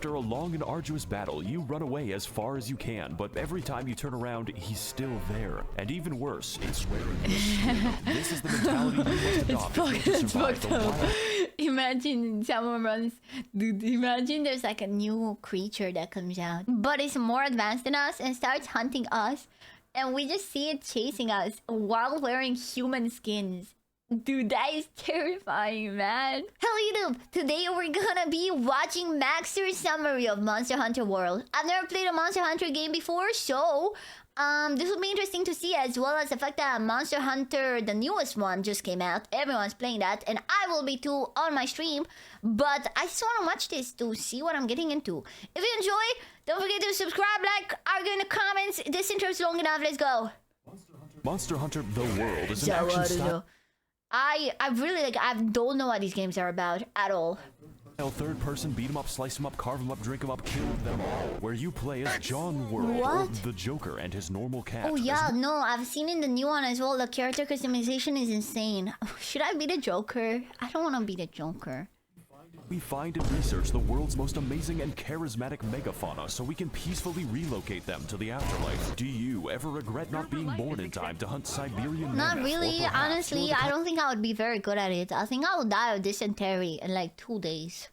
After a long and arduous battle, you run away as far as you can, but every time you turn around, he's still there. And even worse, it's wearing your skin. This is the mentality you must adopt if you're to survive the wild. Imagine someone runs... Dude, imagine there's like a new creature that comes out, but it's more advanced than us and starts hunting us, and we just see it chasing us while wearing human skins. Dude, that is terrifying, man. Hello YouTube! Today we're gonna be watching Max0r's summary of Monster Hunter World. I've never played a Monster Hunter game before, so... this will be interesting to see, as well as the fact that Monster Hunter, the newest one, just came out. Everyone's playing that, and I will be too on my stream. But I just want to watch this to see what I'm getting into. If you enjoy, don't forget to subscribe, like, argue in the comments. This intro is long enough, let's go. Monster Hunter The World is an action style. I really I don't know what these games are about at all. Third person, beat 'em up, slice 'em up, carve 'em up, drink 'em up, kill them all. Where you play as John World, or the Joker and his normal cat. Oh yeah, no, I've seen in the new one as well. The character customization is insane. Should I be the Joker? I don't want to be the Joker. We find and research the world's most amazing and charismatic megafauna so we can peacefully relocate them to the afterlife. Do you ever regret not being born in time to hunt Siberian Not mammoths? really, honestly. I don't think I would be very good at it. I think I would die of dysentery in like 2 days.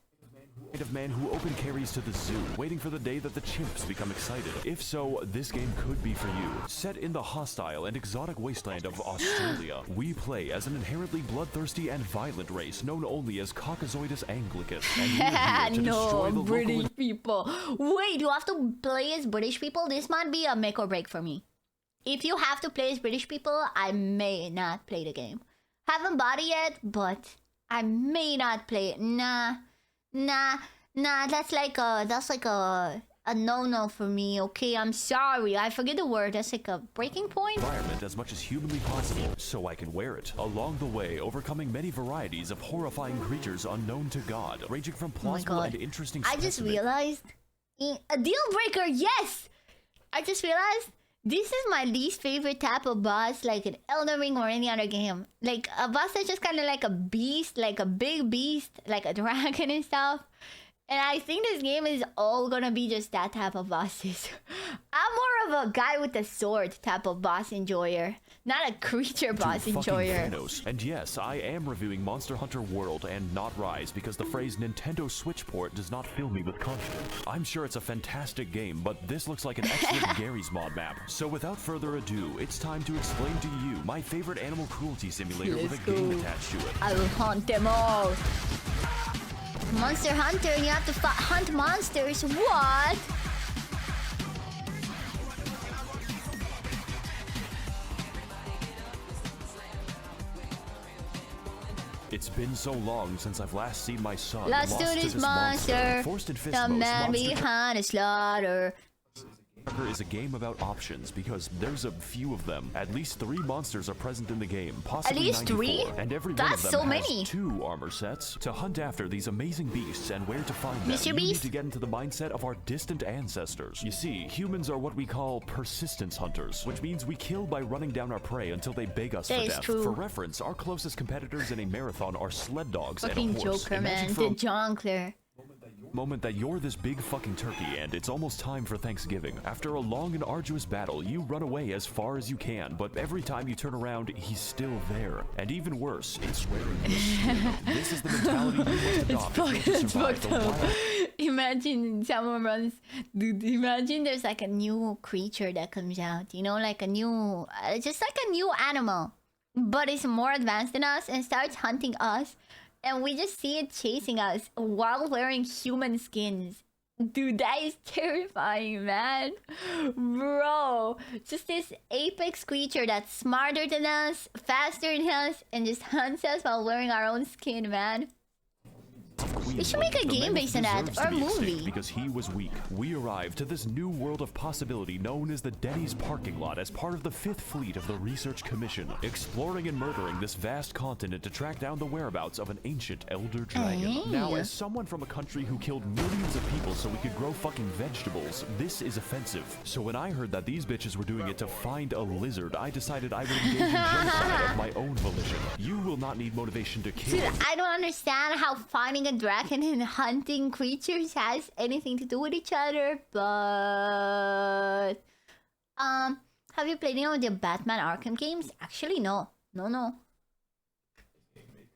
Kind of man who open carries to the zoo, waiting for the day that the chimps become excited. If so, this game could be for you. Set in the hostile and exotic wasteland of Australia, we play as an inherently bloodthirsty and violent race known only as Caucasoidus anglicus. And we are here to destroy the British people. Wait, you have to play as British people? This might be a make or break for me. If you have to play as British people, I may not play the game. Haven't bought it yet, but I may not play it. Nah, that's like a no-no for me, okay? I'm sorry, I forget the word. That's like a breaking point? Environment as much as humanly possible, so I can wear it. Along the way, overcoming many varieties of horrifying creatures unknown to God, ranging from plausible and interesting I just realized... A deal breaker, yes! I just realized this is my least favorite type of boss, like in Elden Ring or any other game. Like, a boss that's just kind of like a beast, like a big beast, like a dragon and stuff. And I think this game is all gonna be just that type of bosses. I'm more of a guy with a sword type of boss enjoyer, not a creature boss enjoyer. Thanos. And yes, I am reviewing Monster Hunter World and not Rise because the phrase Nintendo Switch port does not fill me with confidence. I'm sure it's a fantastic game, but this looks like an excellent Gary's mod map. So without further ado, it's time to explain to you my favorite animal cruelty simulator with a game attached to it. I will hunt them all. Monster Hunter, you have to hunt monsters. What? It's been so long since I've last seen my son. Let's do this monster. The man behind the slaughter. Is a game about options because there's a few of them. At least 3 monsters are present in the game, possibly at least 3? And every That's one of them so has many. 2 armor sets. To hunt after these amazing beasts and where to find them, you need to get into the mindset of our distant ancestors. You see, humans are what we call persistence hunters, which means we kill by running down our prey until they beg us for death. True. For reference, our closest competitors in a marathon are sled dogs and fucking a horse. Joker, man. The Jonkler. Moment that you're this big fucking turkey and it's almost time for Thanksgiving. After a long and arduous battle, you run away as far as you can, but every time you turn around, he's still there. And even worse, it's wearing your skin. This is the mentality you must adopt if you're to survive the wild. Imagine someone runs... Dude, imagine there's like a new creature that comes out, you know, like a new... just like a new animal. But it's more advanced than us and starts hunting us. And we just see it chasing us while wearing human skins. Dude, that is terrifying, man. Bro, just this apex creature that's smarter than us, faster than us, and just hunts us while wearing our own skin, man. They should make a game based on that, or a movie. Because he was weak, we arrived to this new world of possibility known as the Denny's parking lot as part of the 5th Fleet of the Research Commission, exploring and murdering this vast continent to track down the whereabouts of an ancient elder dragon. Now, as someone from a country who killed millions of people so we could grow fucking vegetables, this is offensive. So when I heard that these bitches were doing it to find a lizard, I decided I would engage in genocide of my own volition. You will not need motivation to kill. Dude, I don't understand how finding a a dragon and hunting creatures has anything to do with each other, but have you played any of the Batman Arkham games? Actually, no. No.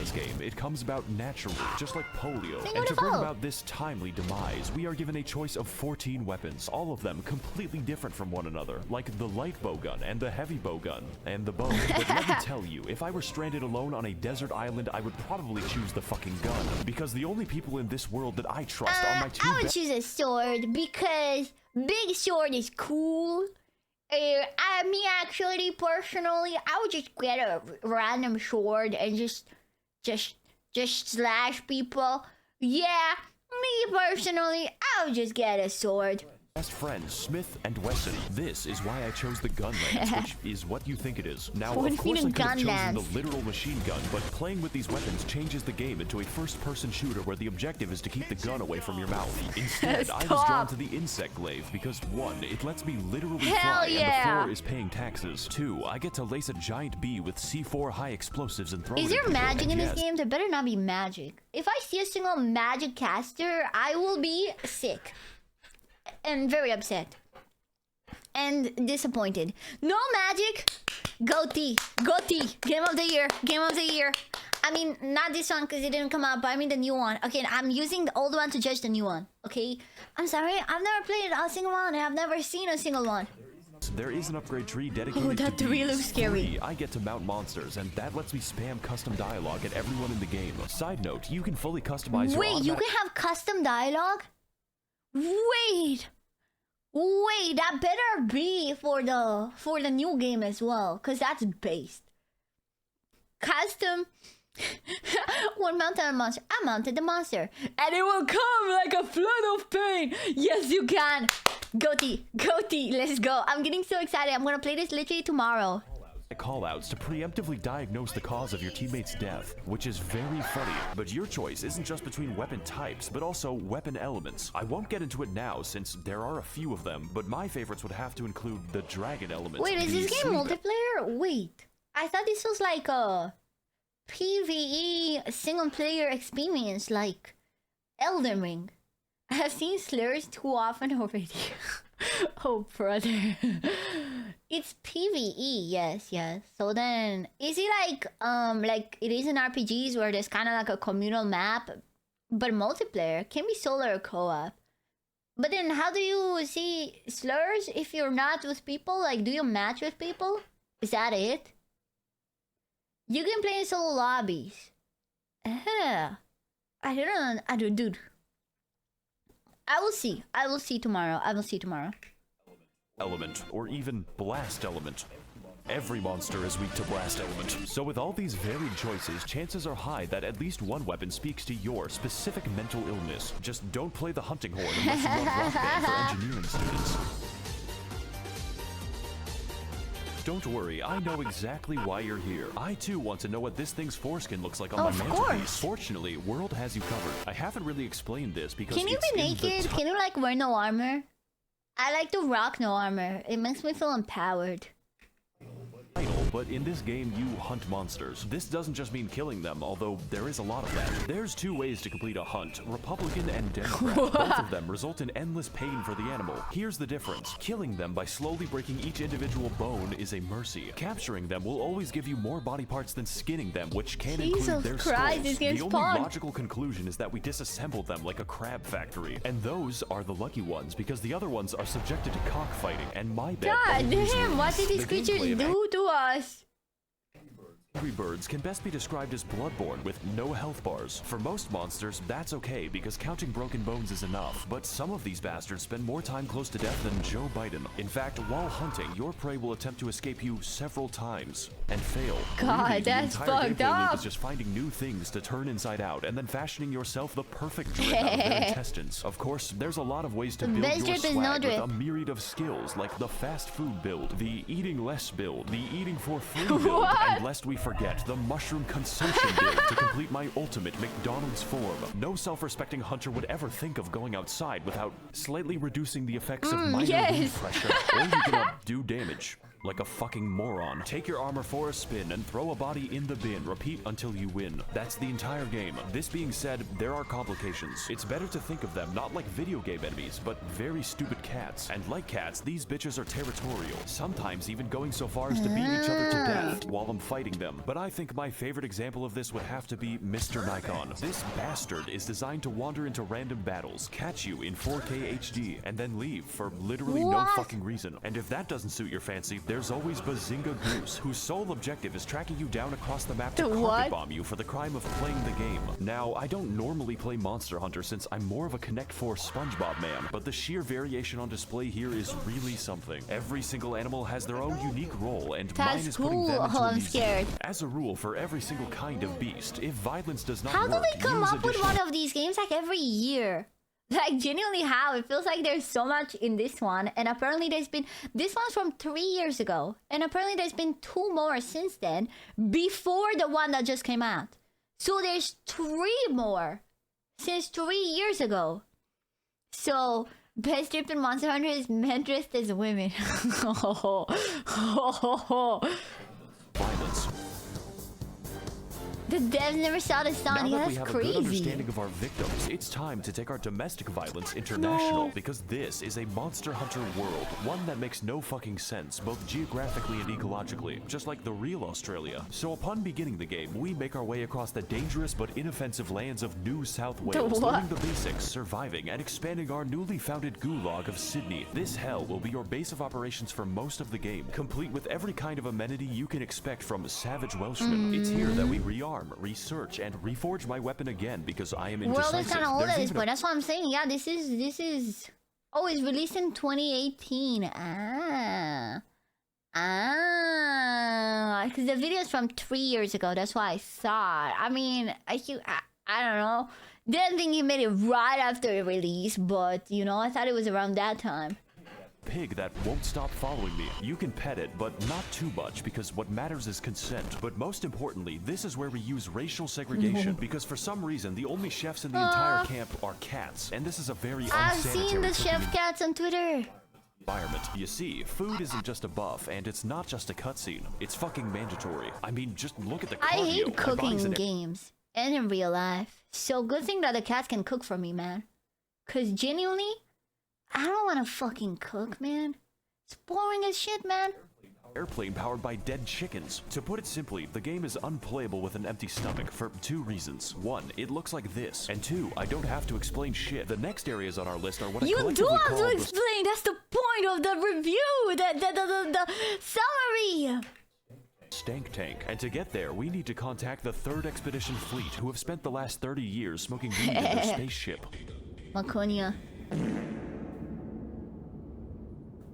This game, it comes about naturally, just like polio. Think And to of bring all. about this timely demise, we are given a choice of 14 weapons, all of them completely different from one another, like the light bow gun and the heavy bow gun and the bow. But let me tell you, if I were stranded alone on a desert island, I would probably choose the fucking gun, because the only people in this world that I trust are my two I would choose a sword because big sword is cool. Me actually, personally, I would just get a random sword and just slash people. Yeah, me personally, I would just get a sword. best friends, Smith and Wesson. This is why I chose the gun lance, which is what you think it is. Now, What of do you course, I mean could have gun chosen lance? the literal machine gun, but playing with these weapons changes the game into a first-person shooter where the objective is to keep the gun away from your mouth. Instead, I was drawn Stop. to the insect glaive because 1, it lets me literally Hell fly, yeah. and the floor is paying taxes. 2, I get to lace a giant bee with C4 high explosives and throw Is it there at people. magic And in this yes, game? There better not be magic. If I see a single magic caster, I will be sick. And very upset. And disappointed. No magic! Goatee! Goatee! Game of the year! Game of the year! I mean, not this one because it didn't come out, but I mean the new one. Okay, I'm using the old one to judge the new one. Okay? I'm sorry, I've never played a single one and I've never seen a single one. there is an upgrade tree dedicated Oh, that to tree bees. looks scary. 3, I get to mount monsters, and that lets me spam custom dialogue at everyone in the game. Side note, you can fully customize your Wait, you automatic- can have custom dialogue? Wait, that better be for the new game as well, cause that's based. Custom. One mounted a monster. I mounted the monster, and it will come like a flood of pain. Yes, you can. Goatee, let's go. I'm getting so excited. I'm gonna play this literally tomorrow. callouts to preemptively diagnose the cause of your teammate's death, which is very funny. But your choice isn't just between weapon types, but also weapon elements. I won't get into it now since there are a few of them, but my favorites would have to include the dragon element. Wait, is the this game sleep multiplayer? Wait, I thought this was like a PvE single player experience, like Elden Ring. I have seen slurs too often already. Oh, brother. It's PvE, yes. So then, is it like it is in RPGs where there's kind of like a communal map, but multiplayer can be solo or co-op. But then, how do you see slurs if you're not with people? Like, do you match with people? Is that it? You can play in solo lobbies. I don't, dude. I will see tomorrow. element, or even blast element. Every monster is weak to blast element. So with all these varied choices, chances are high that at least one weapon speaks to your specific mental illness. Just don't play the hunting horn unless you want Rock Band for engineering students. Don't worry, I know exactly why you're here. I too want to know what this thing's foreskin looks like on my Of mantelpiece. course. Fortunately, World has you covered. I haven't really explained this because Can you it's be in the naked? Can you like wear no armor? I like to rock no armor. It makes me feel empowered. title, but in this game you hunt monsters. This doesn't just mean killing them, although there is a lot of that. There's 2 ways to complete a hunt, Republican and Democrat. Both of them result in endless pain for the animal. Here's the difference. Killing them by slowly breaking each individual bone is a mercy. Capturing them will always give you more body parts than skinning them, which can Jesus include their Christ, skulls. this game's The only fun. logical conclusion is that we disassemble them like a crab factory. And those are the lucky ones, because the other ones are subjected to cockfighting, and my bet God always damn, what wins. did these The creatures gameplay of do to us? Angry birds can best be described as bloodborne with no health bars. For most monsters, that's okay because counting broken bones is enough, but some of these bastards spend more time close to death than Joe Biden. In fact, while hunting, your prey will attempt to escape you several times and fail. God, Really, that's the entire fucked gameplay loop up. is just finding new things to turn inside out and then fashioning yourself the perfect drip out of their intestines. Of course, there's a lot of ways to build best your drip is swag no with drip. a myriad of skills like the fast food build, the eating less build, the eating for free build, What? and lest we forget, the mushroom consumption build to complete my ultimate McDonald's form. No self-respecting hunter would ever think of going outside without slightly reducing the effects of minor yes. weed pressure, or you're gonna do damage. like a fucking moron. Take your armor for a spin and throw a body in the bin. Repeat until you win. That's the entire game. This being said, there are complications. It's better to think of them not like video game enemies, but very stupid cats. And like cats, these bitches are territorial, sometimes even going so far as to beat each other to death while I'm fighting them. But I think my favorite example of this would have to be Mr. Nikon. This bastard is designed to wander into random battles, catch you in 4K HD, and then leave for literally no fucking reason. And if that doesn't suit your fancy, there's always Bazinga Goose, whose sole objective is tracking you down across the map to carpet bomb you for the crime of playing the game. Now, I don't normally play Monster Hunter since I'm more of a Connect 4 SpongeBob man, but the sheer variation on display here is really something. Every single animal has their own unique role, and mine is putting them into a museum. As a rule, for every single kind of beast, if violence does not work, how do they come up with one of these games like every year? Like, genuinely how? It feels like there's so much in this one, and apparently there's been... This one's from 3 years ago, and apparently there's been 2 more since then, before the one that just came out. So there's 3 more since 3 years ago. So, best trip in Monster Hunter is men dressed as women. Violence. The devs never saw the sun. Now that That's we have crazy. a good understanding of our victims, it's time to take our domestic violence international, because this is a Monster Hunter world, one that makes no fucking sense, both geographically and ecologically, just like the real Australia. So upon beginning the game, we make our way across the dangerous but inoffensive lands of New South Wales, learning the basics, surviving, and expanding our newly founded gulag of Sydney. This hell will be your base of operations for most of the game, complete with every kind of amenity you can expect from savage Welshmen. It's here that we rearm, research, and reforge my weapon again because I am indecisive. World is kind of old at this point. That's what I'm saying. Yeah, this is. Oh, it's released in 2018. Because the video is from 3 years ago. That's why I saw it. I mean, I don't know. Didn't think you made it right after it released, but you know, I thought it was around that time. Pig that won't stop following me. You can pet it, but not too much, because what matters is consent. But most importantly, this is where we use racial segregation, because for some reason, the only chefs in the entire camp are cats, and this is a very I've unsanitary seen the chef cats on Twitter. environment. You see, food isn't just a buff, and it's not just a cutscene. It's fucking mandatory. I mean, just look at the cardio. I hate cooking in games and in real life. So good thing that the cats can cook for me, man. Cause genuinely, I don't want to fucking cook, man. It's boring as shit, man. Airplane powered by dead chickens. To put it simply, the game is unplayable with an empty stomach for 2 reasons. 1, it looks like this, and 2, I don't have to explain shit. The next areas on our list are what I collectively do have call to explain. That's the point of the review. The summary. Stank Tank. And to get there, we need to contact the 3rd Expedition Fleet, who have spent the last 30 years smoking weed in their spaceship. Maconia.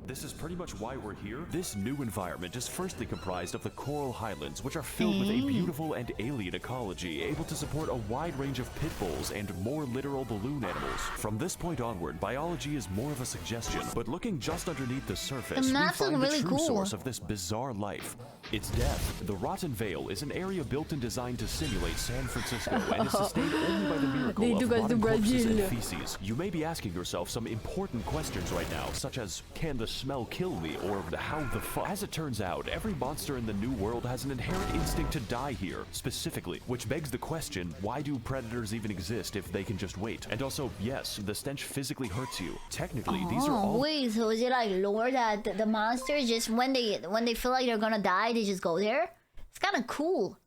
This is pretty much why we're here. This new environment is firstly comprised of the Coral Highlands, which are filled with a beautiful and alien ecology, able to support a wide range of pit bulls and more literal balloon animals. From this point onward, biology is more of a suggestion, but looking just underneath the surface, we find the true source of this bizarre life. It's death. The Rotten Vale is an area built and designed to simulate San Francisco, and is sustained only by the miracle of rotten corpses and feces. You may be asking yourself some important questions right now, such as, can the smell kill me, or how the fuck? As it turns out, every monster in the new world has an inherent instinct to die here, specifically, which begs the question, why do predators even exist if they can just wait? And also, yes, the stench physically hurts you. Technically, these are all... Wait, so is it like lore that the monsters just, when they feel like they're gonna die, they just go there? It's kind of cool.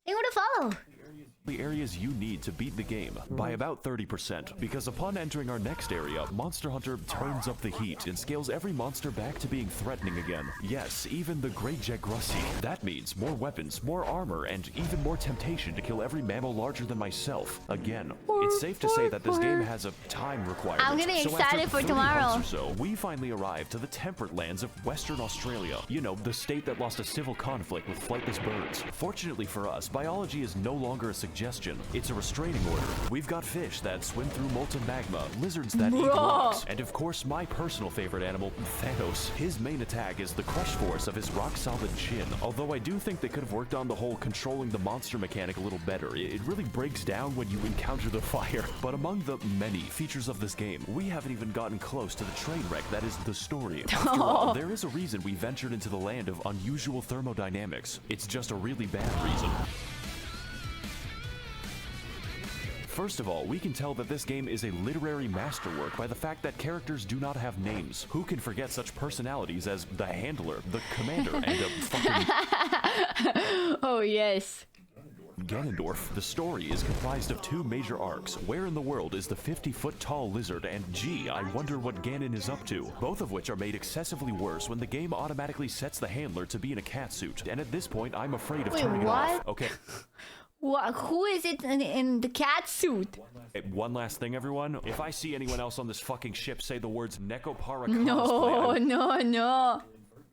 They would follow. The areas you need to beat the game by about 30%, because upon entering our next area, Monster Hunter turns up the heat and scales every monster back to being threatening again. Yes, even the Great Jagrussi. That means more weapons, more armor, and even more temptation to kill every mammal larger than myself. Again, it's safe to say that this game has a time requirement. I'm getting excited for tomorrow. So we finally arrived to the temperate lands of Western Australia. You know, the state that lost a civil conflict with flightless birds. Fortunately for us, biology is no longer a suggestion digestion. It's a restraining order. We've got fish that swim through molten magma, lizards that eat Bro. rocks, and of course my personal favorite animal, Thanos. His main attack is the crush force of his rock-solid chin, although I do think they could have worked on the whole controlling the monster mechanic a little better. It really breaks down when you encounter the fire. But among the many features of this game, we haven't even gotten close to the train wreck that is the story. After all, there is a reason we ventured into the land of unusual thermodynamics. It's just a really bad reason. First of all, we can tell that this game is a literary masterwork by the fact that characters do not have names. Who can forget such personalities as the Handler, the Commander, and a fucking... Oh, yes. Ganondorf. The story is comprised of two major arcs. Where in the world is the 50-foot-tall lizard? And gee, I wonder what Ganon is up to. Both of which are made excessively worse when the game automatically sets the Handler to be in a catsuit. And at this point, I'm afraid of turning it off. Okay. What? Who is it in the cat suit? One last thing, everyone. If I see anyone else on this fucking ship say the words Necopara No, cosplay, no.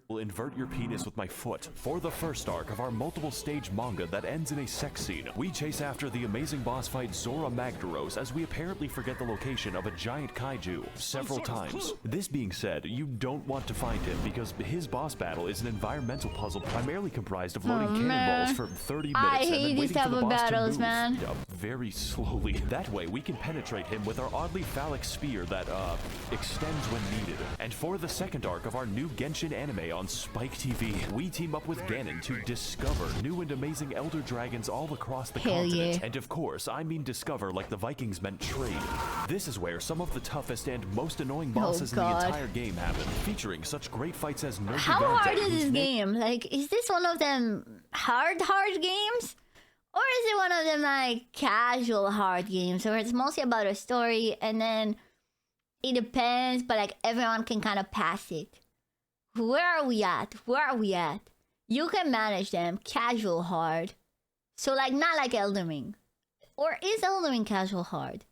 will invert your penis with my foot. For the first arc of our multiple stage manga that ends in a sex scene, we chase after the amazing boss fight Zora Magdaros as we apparently forget the location of a giant kaiju several times. This being said, you don't want to find him because his boss battle is an environmental puzzle primarily comprised of loading cannonballs for 30 minutes I and then hate these waiting type for the of boss battles, to move man. very slowly. That way we can penetrate him with our oddly phallic spear that extends when needed. And for the second arc of our new Genshin anime on Spike TV, we team up with Ganon to discover new and amazing elder dragons all across the continent. Yeah. And of course, I mean discover like the Vikings meant trade. This is where some of the toughest and most annoying bosses in the entire game happen, featuring such great fights as Nergigante. How hard is this game? Like, is this one of them hard games? Or is it one of them like casual hard games where it's mostly about a story and then it depends, but like everyone can kind of pass it? Where are we at? You can manage them casual hard. So like not like Elden Ring. Or is Elden Ring casual hard?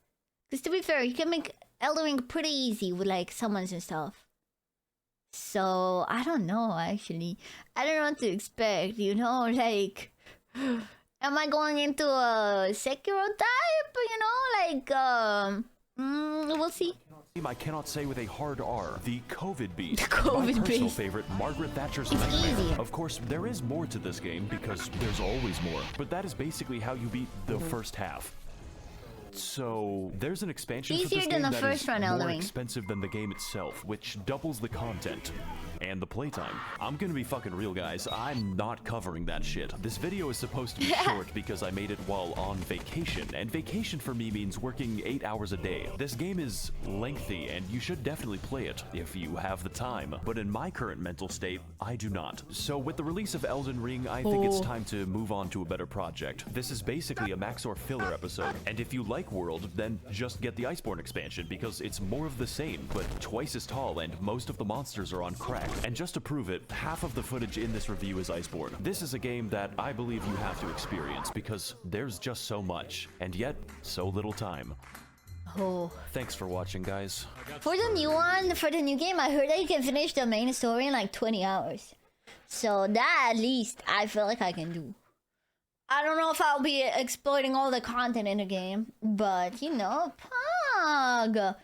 Because to be fair, you can make Elden Ring pretty easy with like summons and stuff. So I don't know actually. I don't know what to expect, you know, like am I going into a Sekiro type? You know, like we'll see. I cannot say with a hard R. The COVID beat. The COVID my personal beast. favorite, Margaret Thatcher's It's Nightmare. easy. Of course, there is more to this game because there's always more. But that is basically how you beat the first half. So there's an expansion for Easier this than game the that first is run, Elden more Ring. expensive than the game itself, which doubles the content and the playtime. I'm gonna be fucking real, guys. I'm not covering that shit. This video is supposed to be short because I made it while on vacation, and vacation for me means working 8 hours a day. This game is lengthy, and you should definitely play it if you have the time. But in my current mental state, I do not. So with the release of Elden Ring, I think it's time to move on to a better project. This is basically a Max0r filler episode, and if you like World, then just get the Iceborne expansion because it's more of the same, but twice as tall and most of the monsters are on crack. And just to prove it, half of the footage in this review is Iceborne. This is a game that I believe you have to experience because there's just so much, and yet so little time. Oh. Thanks for watching, guys. For the new one, for the new game, I heard that you can finish the main story in like 20 hours. So that at least I feel like I can do. I don't know if I'll be exploiting all the content in the game, but you know, Pog.